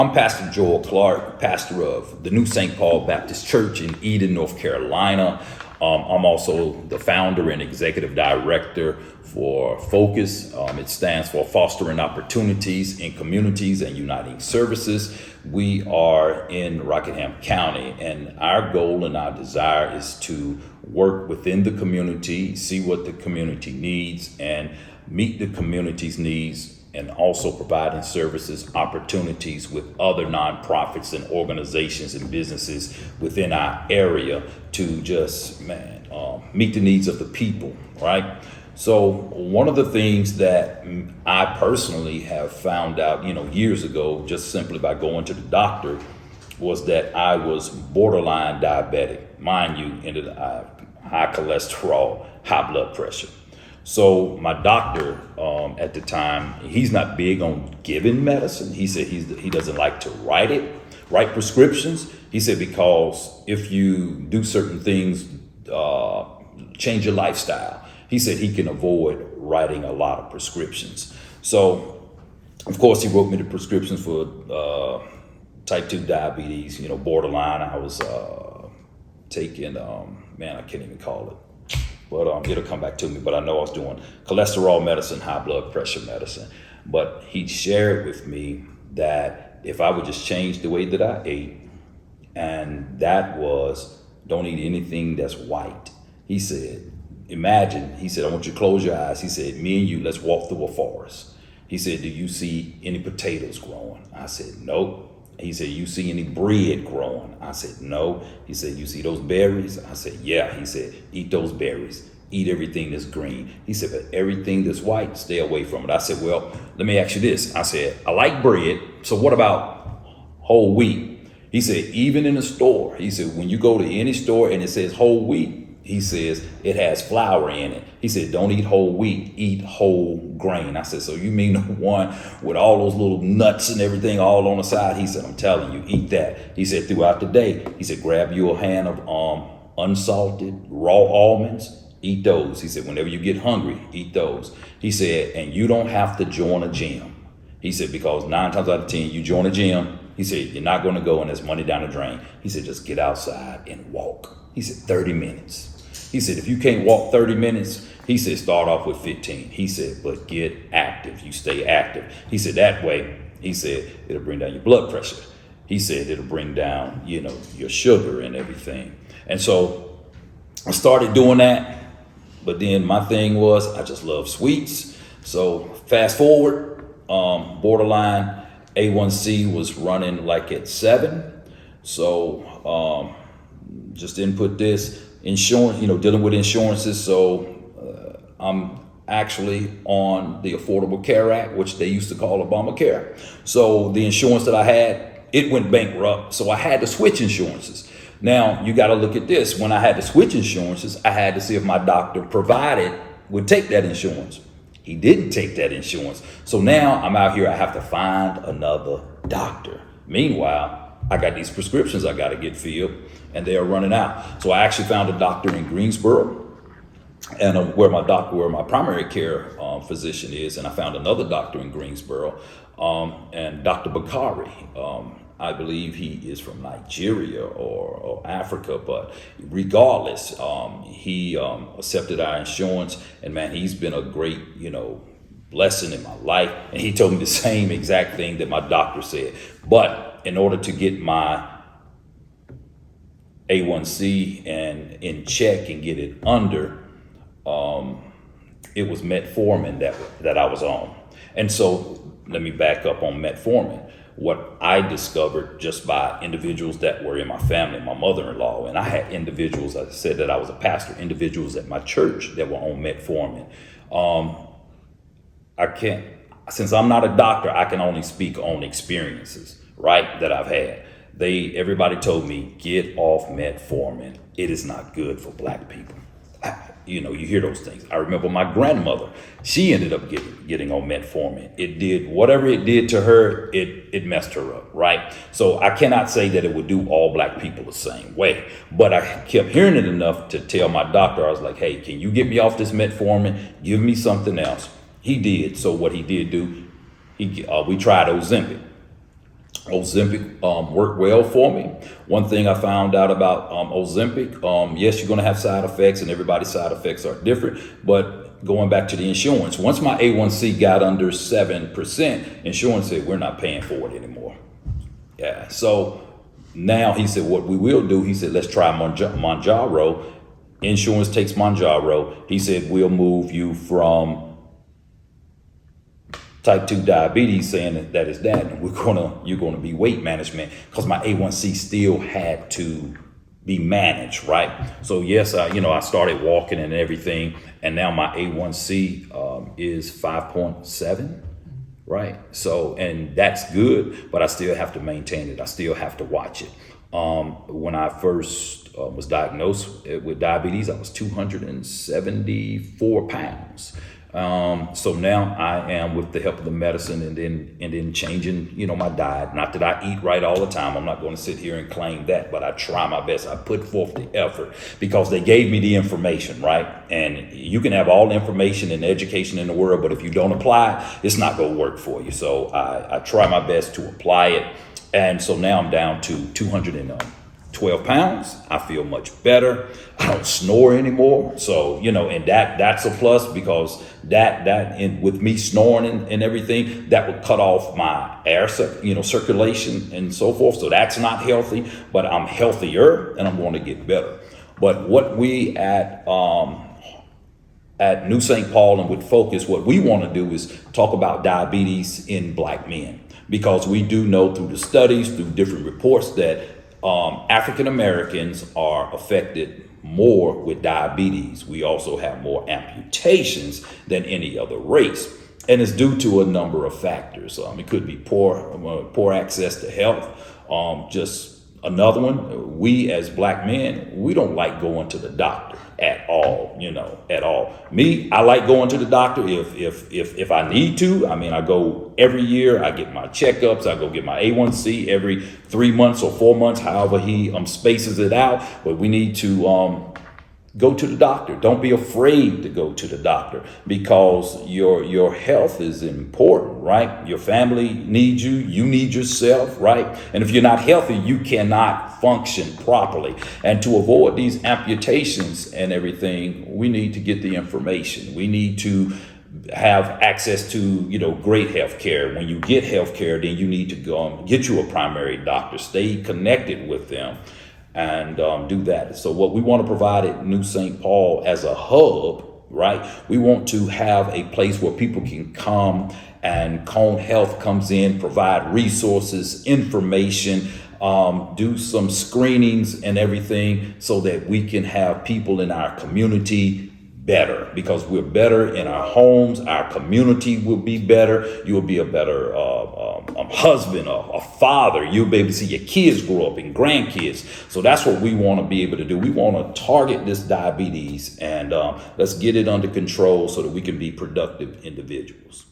I'm Pastor Joel Clark, pastor of the New St. Paul Baptist Church in Eden, North Carolina. I'm also the founder and executive director for Focus. It stands for Fostering Opportunities in Communities and Uniting Services. We are in Rockingham County, and our goal and our desire is to work within the community, see what the community needs, and meet the community's needs, and also providing services, opportunities with other nonprofits and organizations and businesses within our area to just, meet the needs of the people, right? So one of the things that I personally have found out, years ago, just simply by going to the doctor, was that I was borderline diabetic. Mind you, high cholesterol, high blood pressure. So my doctor at the time, he's not big on giving medicine. He said he doesn't like to write prescriptions. He said because if you do certain things, change your lifestyle, he said he can avoid writing a lot of prescriptions. So of course he wrote me the prescriptions for type 2 diabetes, borderline. I was taking, I can't even call it. But it'll come back to me. But I know I was doing cholesterol medicine, high blood pressure medicine. But he shared with me that if I would just change the way that I ate, and that was don't eat anything that's white. He said, imagine, he said, I want you to close your eyes. He said, me and you, let's walk through a forest. He said, do you see any potatoes growing? I said, nope. He said, you see any bread growing? I said, no. He said, you see those berries? I said, yeah. He said, eat those berries. Eat everything that's green. He said, but everything that's white, stay away from it. I said, well, let me ask you this. I said, I like bread. So what about whole wheat? He said, even in the store. He said, when you go to any store and it says whole wheat, he says it has flour in it. He said, don't eat whole wheat, eat whole grain. I said, so you mean the one with all those little nuts and everything all on the side? He said, I'm telling you, eat that. He said, throughout the day, he said, grab you a hand of unsalted raw almonds, eat those. He said, whenever you get hungry, eat those. He said, and you don't have to join a gym. He said, because 9 times out of 10, you join a gym, he said, you're not going to go and there's money down the drain. He said, just get outside and walk. He said, 30 minutes. He said, if you can't walk 30 minutes, he said, start off with 15. He said, but get active. You stay active. He said, that way, he said, it'll bring down your blood pressure. He said, it'll bring down, your sugar and everything. And so I started doing that. But then my thing was, I just love sweets. So fast forward, borderline A1C was running like at 7. So just input this. Insurance, dealing with insurances. So I'm actually on the Affordable Care Act, which they used to call Obamacare. So the insurance that I had, it went bankrupt. So I had to switch insurances. Now you got to look at this. When I had to switch insurances, I had to see if my doctor would take that insurance. He didn't take that insurance. So now I'm out here. I have to find another doctor. Meanwhile, I got these prescriptions I got to get filled, and they are running out. So I actually found a doctor in Greensboro, and where my primary care physician is, and I found another doctor in Greensboro, and Dr. Bakari. I believe he is from Nigeria or Africa, but regardless, he accepted our insurance, and man, he's been a great, blessing in my life. And he told me the same exact thing that my doctor said. But in order to get my A1C and in check and get it under, it was metformin that I was on. And so let me back up on metformin. What I discovered just by individuals that were in my family, my mother-in-law, and I had individuals, I said that I was a pastor, individuals at my church that were on metformin. Since I'm not a doctor, I can only speak on experiences, right, that I've had. Everybody told me, get off metformin. It is not good for black people. You hear those things. I remember my grandmother, she ended up getting on metformin. It did whatever it did to her, it messed her up, right? So I cannot say that it would do all black people the same way, but I kept hearing it enough to tell my doctor, I was like, hey, can you get me off this metformin? Give me something else. He did. So what he did do, we tried Ozempic. Ozempic worked well for me. One thing I found out about Ozempic, yes, you're going to have side effects, and everybody's side effects are different. But going back to the insurance, once my A1C got under 7%, insurance said we're not paying for it anymore. Yeah. So now he said, what we will do, he said, let's try Mounjaro. Insurance takes Mounjaro. He said, we'll move you from type 2 diabetes, saying that is that, and you're gonna be weight management, because my A1C still had to be managed, right? So yes, I started walking and everything, and now my A1C is 5.7, right? So, and that's good, but I still have to maintain it. I still have to watch it. When I first was diagnosed with diabetes, I was 274 pounds. So now I am, with the help of the medicine and then changing, my diet. Not that I eat right all the time. I'm not going to sit here and claim that, but I try my best. I put forth the effort because they gave me the information, right? And you can have all the information and education in the world, but if you don't apply it, it's not going to work for you. So I try my best to apply it. And so now I'm down to 212 pounds. I feel much better. I don't snore anymore. So, and that's a plus, because with me snoring and everything, that would cut off my air, circulation and so forth. So that's not healthy, but I'm healthier and I'm going to get better. But what we at New St. Paul and with Focus, what we want to do is talk about diabetes in Black men, because we do know through the studies, through different reports, that African Americans are affected more with diabetes. We also have more amputations than any other race, and it's due to a number of factors. It could be poor access to health. Just another one, we as Black men, we don't like going to the doctor at all, at all. Me, I like going to the doctor if I need to. I mean, I go every year. I get my checkups. I go get my A1C every 3 months or 4 months, however he spaces it out. But we need to go to the doctor. Don't be afraid to go to the doctor, because your health is important, right? Your family needs you. You need yourself, right? And if you're not healthy, you cannot function properly. And to avoid these amputations and everything, we need to get the information. We need to have access to, great health care. When you get health care, then you need to go and get you a primary doctor. Stay connected with them and do that. So what we want to provide at New St. Paul as a hub, right? We want to have a place where people can come, and Cone Health comes in, provide resources, information, do some screenings and everything, so that we can have people in our community better, because we're better in our homes. Our community will be better. You'll be a better husband, a father. You'll be able to see your kids grow up and grandkids. So that's what we want to be able to do. We want to target this diabetes, and let's get it under control so that we can be productive individuals.